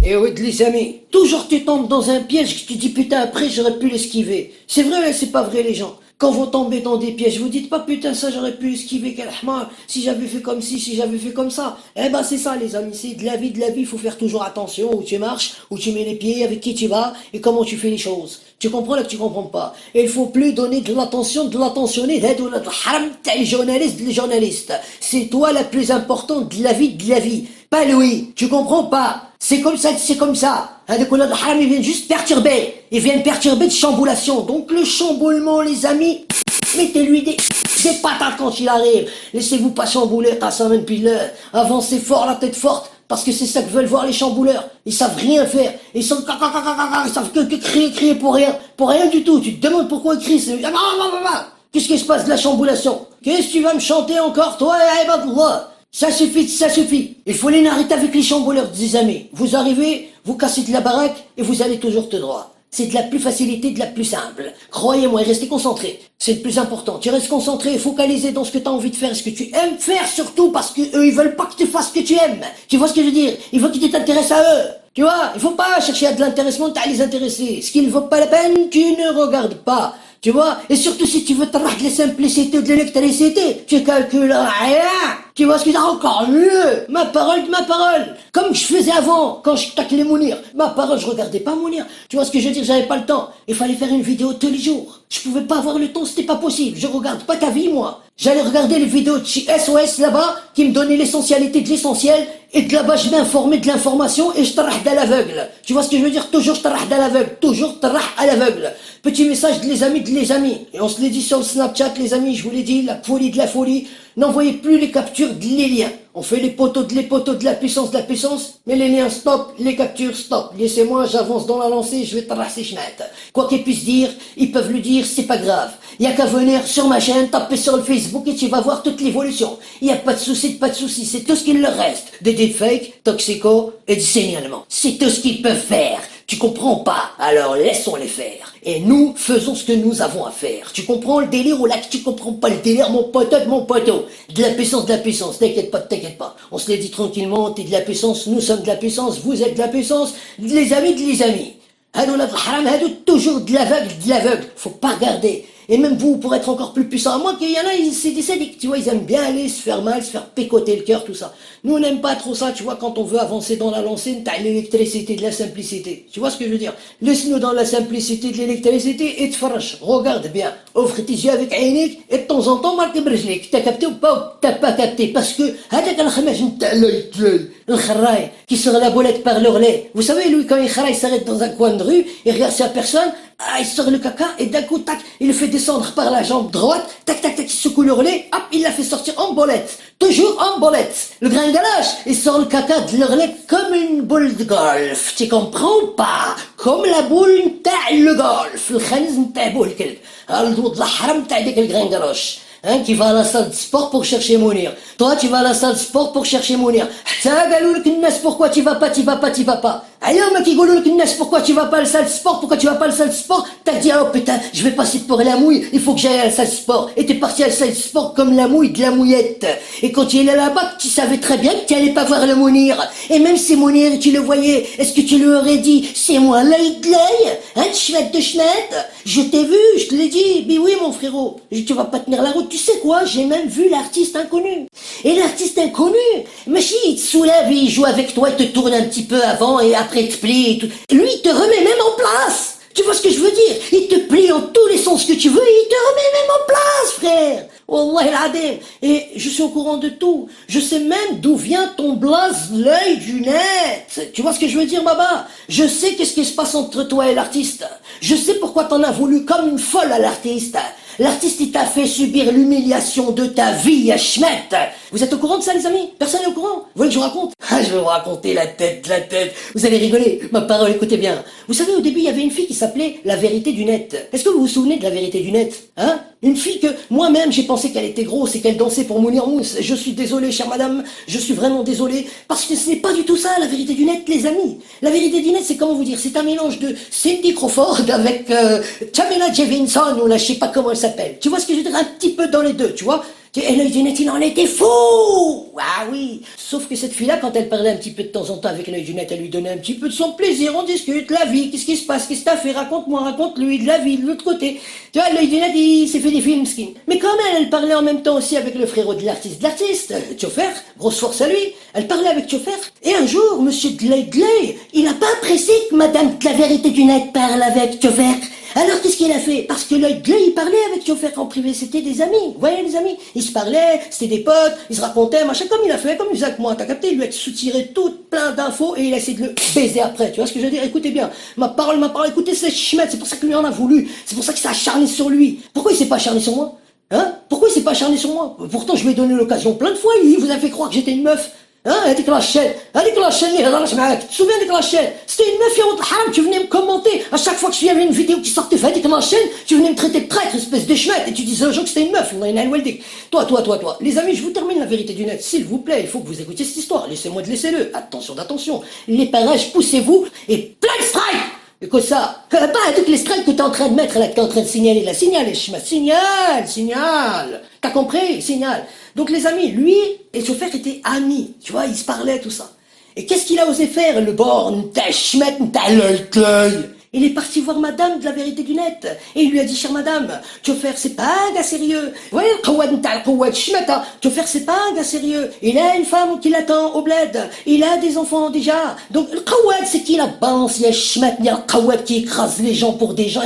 Et oui, les amis, toujours tu tombes dans un piège que tu dis putain après j'aurais pu l'esquiver. C'est vrai, c'est pas vrai les gens. Quand vous tombez dans des pièges, vous dites pas putain ça j'aurais pu esquiver quel ahmar, si j'avais fait comme ci, si j'avais fait comme ça. Eh ben c'est ça les amis, c'est de la vie, il faut faire toujours attention où tu marches, où tu mets les pieds, avec qui tu vas et comment tu fais les choses. Tu comprends là que tu comprends pas. Et il faut plus donner de l'attention, de l'attentionner, d'être le haram, les journalistes. C'est toi la plus importante de la vie. Pas Louis, tu comprends pas. C'est comme ça, c'est comme ça. Hein, donc, le haram, ils viennent juste perturber. Ils viennent perturber de chamboulation. Donc, le chamboulement, les amis, mettez-lui des patates quand il arrive. Laissez-vous pas chambouler, Qassaman Billah. Avancez fort, la tête forte. Parce que c'est ça que veulent voir les chambouleurs. Ils savent rien faire. Ils sont ils savent que crier pour rien. Pour rien du tout. Tu te demandes pourquoi ils crient. Qu'est-ce qui se passe de la chamboulation? Qu'est-ce que tu vas me chanter encore, toi, Ibadallah? Ça suffit. Il faut les arrêter avec les chambouleurs, des amis. Vous arrivez, vous cassez de la baraque et vous allez toujours tout droit. C'est de la plus facilité, de la plus simple. Croyez-moi, restez concentrés. C'est le plus important. Tu restes concentré, focalisé dans ce que tu as envie de faire, ce que tu aimes faire surtout, parce que eux, ils veulent pas que tu fasses ce que tu aimes. Tu vois ce que je veux dire? Il faut que tu t'intéresses à eux. Tu vois? Il faut pas chercher à de l'intéressement, t'as à les intéresser. Ce qui ne vaut pas la peine, tu ne regardes pas. Tu vois? Et surtout si tu veux te de la simplicité ou de l'électricité, tu calcules rien. Tu vois ce que je veux dire? Encore mieux. Ma parole. Comme je faisais avant, quand je taclais Mounir. Ma parole, je regardais pas Mounir. Tu vois ce que je veux dire? J'avais pas le temps. Il fallait faire une vidéo tous les jours. Je pouvais pas avoir le temps, c'était pas possible. Je regarde pas ta vie, moi. J'allais regarder les vidéos de chez SOS là-bas, qui me donnaient l'essentialité de l'essentiel, et de là-bas, je m'informais de l'information, et je tarah à l'aveugle. Tu vois ce que je veux dire? Toujours je tarah à l'aveugle. Toujours tarah à l'aveugle. Petit message de les amis. Et on se l'est dit sur le Snapchat, les amis, je vous l'ai dit, la folie de la folie. N'envoyez plus les captures de les liens. On fait les poteaux de la puissance, mais les liens stop, les captures stop. Laissez-moi, j'avance dans la lancée, je vais tracer chenette. Quoi qu'ils puissent dire, ils peuvent le dire, c'est pas grave. Y a qu'à venir sur ma chaîne, taper sur le Facebook et tu vas voir toute l'évolution. Y a pas de souci, c'est tout ce qu'il leur reste. Des deepfakes, toxico et du signalement. C'est tout ce qu'ils peuvent faire. Tu comprends pas? Alors laissons-les faire. Et nous, faisons ce que nous avons à faire. Tu comprends le délire ou là que tu comprends pas le délire, mon poteau? De la puissance. T'inquiète pas. On se l'est dit tranquillement, t'es de la puissance, nous sommes de la puissance, vous êtes de la puissance, les amis. Hadou la haram, hadou toujours de l'aveugle. Faut pas regarder. Et même vous, pour être encore plus puissant, à moins qu'il y en a, c'est des sadiques, tu vois, ils aiment bien aller se faire mal, se faire pécoter le cœur, tout ça. Nous, on n'aime pas trop ça, tu vois, quand on veut avancer dans la lancée, t'as l'électricité, de la simplicité. Tu vois ce que je veux dire? Laisse-nous dans la simplicité de l'électricité et te farche. Regarde bien. Offre tes yeux avec Ainik et de temps en temps, marque brjlik. T'as capté ou pas, ou t'as pas capté? Parce que, هذاك الخماج نتاع الخراي, qui sort la bolette par l'oreille. Vous savez, lui, quand il kharaï, il s'arrête dans un coin de rue, il regarde sa personne, il sort le caca, et d'un coup, tac, il le fait descendre par la jambe droite, tac, il secoue l'oreille, hop, il l'a fait sortir en bolette. Toujours en bolette. Le gringalage, il sort le caca de l'oreille comme une boule de golf. Tu comprends pas? Comme la boule نتاع le golf. Le khanz نتاع بوه الكلب. الضوء الحرام نتاع ديك الgringalage. Hein, qui va à la salle de sport pour chercher Mounir. Toi, tu vas à la salle de sport pour chercher Mounir. حتى قالوا لك الناس pourquoi tu vas pas. اليوم كيقولوا لك الناس pourquoi tu vas pas à la salle de sport, t'as dit oh putain, je vais passer pour la mouille, il faut que j'aille à la salle de sport. Et t'es parti à la salle de sport comme la mouille de la mouillette. Et quand tu es là-bas, tu savais très bien que tu allais pas voir le Mounir. Et même si Mounir, tu le voyais, est-ce que tu lui aurais dit c'est moi l'œil de l'œil, hein, chmette, je t'ai vu, je te l'ai dit. Mais oui mon frérot, tu vas pas tenir la route. Tu sais quoi, j'ai même vu l'artiste inconnu. Et l'artiste inconnu, Machi, il te soulève, il joue avec toi, il te tourne un petit peu avant et après il te plie et tout. Lui, il te remet même en place. Tu vois ce que je veux dire? Il te plie en tous les sens que tu veux et il te remet même en place, frère. Wallah al-adim. Et je suis au courant de tout. Je sais même d'où vient ton blaze, l'œil du net. Tu vois ce que je veux dire, Baba? Je sais qu'est-ce qui se passe entre toi et l'artiste. Je sais pourquoi t'en as voulu comme une folle à l'artiste. L'artiste, il t'a fait subir l'humiliation de ta vie, Schmett. Vous êtes au courant de ça, les amis? Personne n'est au courant? Vous voulez que je vous raconte? Ah, je vais vous raconter la tête. Vous allez rigoler. Ma parole, écoutez bien. Vous savez, au début, il y avait une fille qui s'appelait La Vérité du Net. Est-ce que vous vous souvenez de La Vérité du Net? Hein? Une fille que, moi-même, j'ai pensé qu'elle était grosse et qu'elle dansait pour Mounir Mousse. Je suis désolé, chère madame. Je suis vraiment désolé. Parce que ce n'est pas du tout ça, La Vérité du Net, les amis. La Vérité du Net, c'est comment vous dire? C'est un mélange de Cindy Crawford avec Tamela Jevinson ou là, je sais pas comment elle s'appelle. Tu vois ce que je veux dire? Un petit peu dans les deux, tu vois? Et l'œil du net, il en était fou. Ah oui. Sauf que cette fille-là, quand elle parlait un petit peu de temps en temps avec l'œil du net, elle lui donnait un petit peu de son plaisir, on discute, la vie, qu'est-ce qui se passe, qu'est-ce que t'as fait, raconte-moi, raconte-lui, de la vie, de l'autre côté. Tu vois, l'œil du net, il s'est fait des films, skin. Mais quand même, elle parlait en même temps aussi avec le frérot de l'artiste. Tchofer, grosse force à lui. Elle parlait avec Tchofer. Et un jour, monsieur Gley, il a pas apprécié que madame de la vérité du net parle avec Tchofer. Alors qu'est-ce qu'il a fait? Parce que l'œil Gley, il parlait avec Tchofer en privé, c'était des amis. Vous voyez les amis? Ils se parlaient, c'était des potes, ils se racontaient, machin, comme il a fait, comme il faisait avec moi, t'as capté? Il lui a soutiré tout plein d'infos et il a essayé de le baiser après. Tu vois ce que je veux dire? Écoutez bien, ma parole, écoutez cette chimette, c'est pour ça que lui en a voulu, c'est pour ça qu'il s'est acharné sur lui. Pourquoi il s'est pas acharné sur moi? Hein? Pourquoi il s'est pas acharné sur moi? Pourtant je lui ai donné l'occasion plein de fois, il vous a fait croire que j'étais une meuf. Hein, هذيك لا chaîne اللي هضرش معاك. Tu te souviens de la chaîne? C'était une meuf يا ولد الحرام, tu venais me commenter à chaque fois que je y avait une vidéo qui sortait هذيك la chaîne, tu venais me traiter de traître, espèce de chemette, et tu disais aux gens que c'était une meuf. Toi. Les amis, je vous termine la vérité du net, s'il vous plaît, il faut que vous écoutiez cette histoire. Laissez-moi de laisser-le. Attention. Les parages, poussez-vous et plein de strike. Écoute ça, pas toutes les strikes que t'es en train de mettre là, que t'es en train de signaler là, signal. T'as compris? Signal. Donc les amis, lui et Tchofer étaient amis, tu vois, ils se parlaient, tout ça. Et qu'est-ce qu'il a osé faire, le borne, ta schmette, ta l'œil? Il est parti voir madame de la vérité du net. Et il lui a dit, chère madame, Tchofer, c'est pas un gars sérieux. Vous voyez, Tchofer, c'est pas un gars sérieux. Il a une femme qui l'attend au bled. Il a des enfants déjà. Donc, le Kawad, c'est qui la balance? Il y a Schmet, il y a le Kawad qui écrase les gens pour des gens.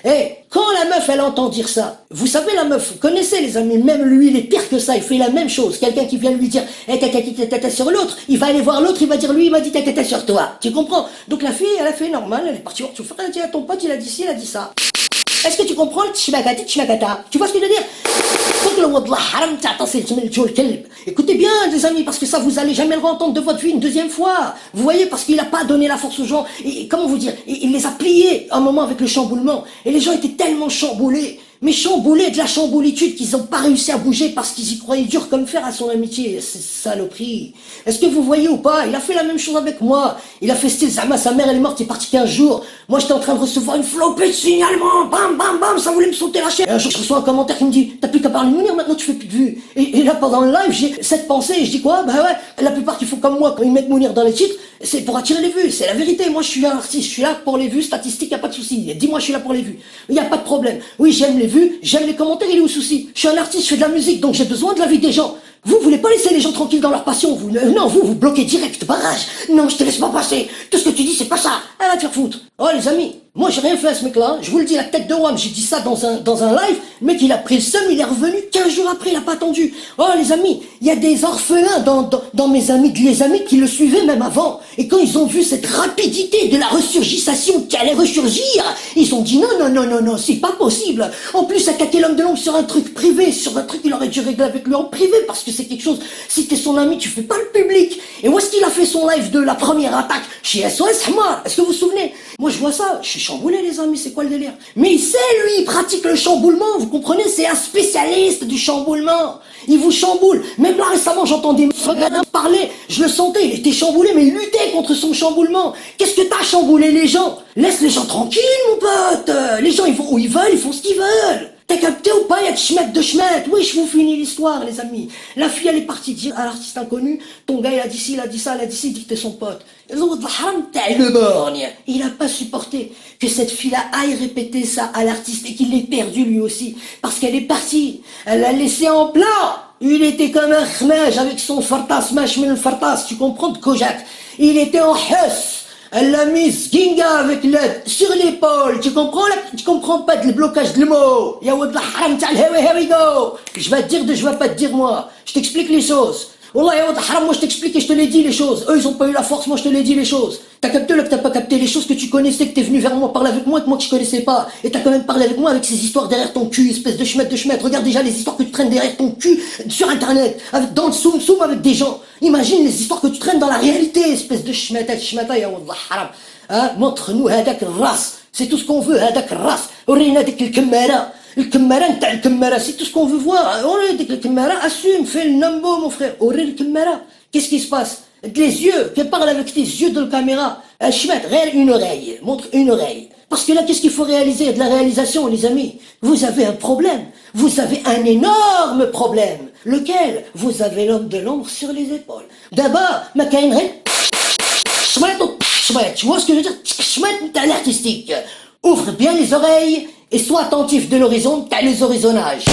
Eh, quand la meuf, elle entend dire ça, vous savez, la meuf, vous connaissez les amis, même lui, il est pire que ça, il fait la même chose. Quelqu'un qui vient lui dire, tata sur l'autre, il va aller voir l'autre, il va dire, lui, il m'a dit tata sur toi. Tu comprends? Donc la fille, elle a fait normal, elle est partie voir Tchofer, elle a dit à ton pote, il a dit ci, il a dit ça. Est-ce que tu comprends le tchibagati? Tu vois ce que je veux dire? Écoutez bien, les amis, parce que ça, vous allez jamais le entendre de votre vie une deuxième fois. Vous voyez, parce qu'il a pas donné la force aux gens. Et comment vous dire? Il les a pliés un moment avec le chamboulement. Et les gens étaient tellement chamboulés. Mais chamboulés de la chamboulitude qu'ils ont pas réussi à bouger parce qu'ils y croyaient dur comme fer à son amitié. C'est saloperie. Est-ce que vous voyez ou pas? Il a fait la même chose avec moi. Il a fait style Zama, sa mère elle est morte, il est parti 15 jours. Moi j'étais en train de recevoir une flopée de signalements. Bam, ça voulait me sauter la chaîne. Et un jour je reçois un commentaire qui me dit, t'as plus qu'à parler de Mounir, maintenant tu fais plus de vues. Et là pendant le live, j'ai cette pensée et je dis quoi? Bah ouais, la plupart qui font comme moi quand ils mettent Mounir dans les titres, c'est pour attirer les vues. C'est la vérité. Moi je suis un artiste, je suis là pour les vues, statistiques, y a pas de souci. Dis-moi je suis là pour les vues. Y a pas de problème. Oui, j'aime les vues, j'aime les commentaires, il est où le souci? Je suis un artiste, je fais de la musique, donc j'ai besoin de la vie des gens. Vous voulez pas laisser les gens tranquilles dans leur passion, vous. Non, vous bloquez direct, barrage. Non, je te laisse pas passer. Tout ce que tu dis, c'est pas ça. Elle va te faire foutre. Oh, les amis, moi, j'ai rien fait à ce mec-là. Je vous le dis, la tête de Wam, j'ai dit ça dans un live. Le mec, il a pris le seum, il est revenu 15 jours après, il a pas attendu. Oh, les amis, il y a des orphelins dans mes amis, les amis qui le suivaient même avant. Et quand ils ont vu cette rapidité de la ressurgissation qui allait ressurgir, ils ont dit non, c'est pas possible. En plus, attaquer l'homme de l'ombre sur un truc privé, sur un truc qu'il aurait dû régler avec lui en privé, parce que c'est quelque chose, si t'es son ami, tu fais pas le public. Et où est-ce qu'il a fait son live de la première attaque? Chez SOS Hamar. Est-ce que vous vous souvenez? Moi, je vois ça, je suis chamboulé, les amis, c'est quoi le délire? Mais il sait, lui, il pratique le chamboulement, vous comprenez? C'est un spécialiste du chamboulement. Il vous chamboule. Même là, récemment, j'entendais parler, je le sentais, il était chamboulé, mais il luttait contre son chamboulement. Qu'est-ce que t'as chamboulé les gens? Laisse les gens tranquilles, mon pote. Les gens, ils vont où ils veulent, ils font ce qu'ils veulent. T'as capté ou pas? Y'a de schmette de schmette. Oui, je vous finis l'histoire, les amis. La fille, elle est partie dire à l'artiste inconnu, ton gars, il a dit ci, il a dit ça, il a dit ci, il dit que t'es son pote. Le borgne. Il a pas supporté que cette fille-là aille répéter ça à l'artiste et qu'il l'ait perdu lui aussi. Parce qu'elle est partie. Elle l'a laissé en plat. Il était comme un khmaj avec son fartas, machmin le fartas, tu comprends, de Kojak. Il était en huss. Elle l'a mise ginga avec l'aide sur l'épaule. Tu comprends là? Tu comprends pas le blocage de le mot. Ya wad haram ta'al here we go. Je vais te dire je vais pas te dire moi. Je t'explique les choses. Wallah ya wad haram, moi je t'explique et je te l'ai dit les choses. Eux ils ont pas eu la force, moi je te l'ai dit les choses. T'as capté là que t'as pas capté les choses que tu connaissais, que t'es venu vers moi parler avec moi, que moi que je connaissais pas. Et t'as quand même parlé avec moi avec ces histoires derrière ton cul, espèce de schmette. Regarde déjà les histoires que tu traînes derrière ton cul sur internet, avec, dans le soum avec des gens. Imagine les histoires que tu traînes dans la réalité, espèce de schmette, ya wallah haram. Hein, montre-nous hadak ras. C'est tout ce qu'on veut, hadak ras. Orina dik le kamara. Le kamara, c'est tout ce qu'on veut voir. On dit que le kamara assume, fais le numbo, mon frère. Orina le kamara. Qu'est-ce qui se passe? Les yeux, fais parler avec tes yeux de la caméra. Schmet, réel une oreille. Montre une oreille. Parce que là, qu'est-ce qu'il faut réaliser? De la réalisation, les amis. Vous avez un problème. Vous avez un énorme problème. Lequel? Vous avez l'homme de l'ombre sur les épaules. D'abord, ma caïnerie. Tu vois ce que je veux dire? T'as l'artistique. Ouvre bien les oreilles et sois attentif de l'horizon, t'as les horizonnages.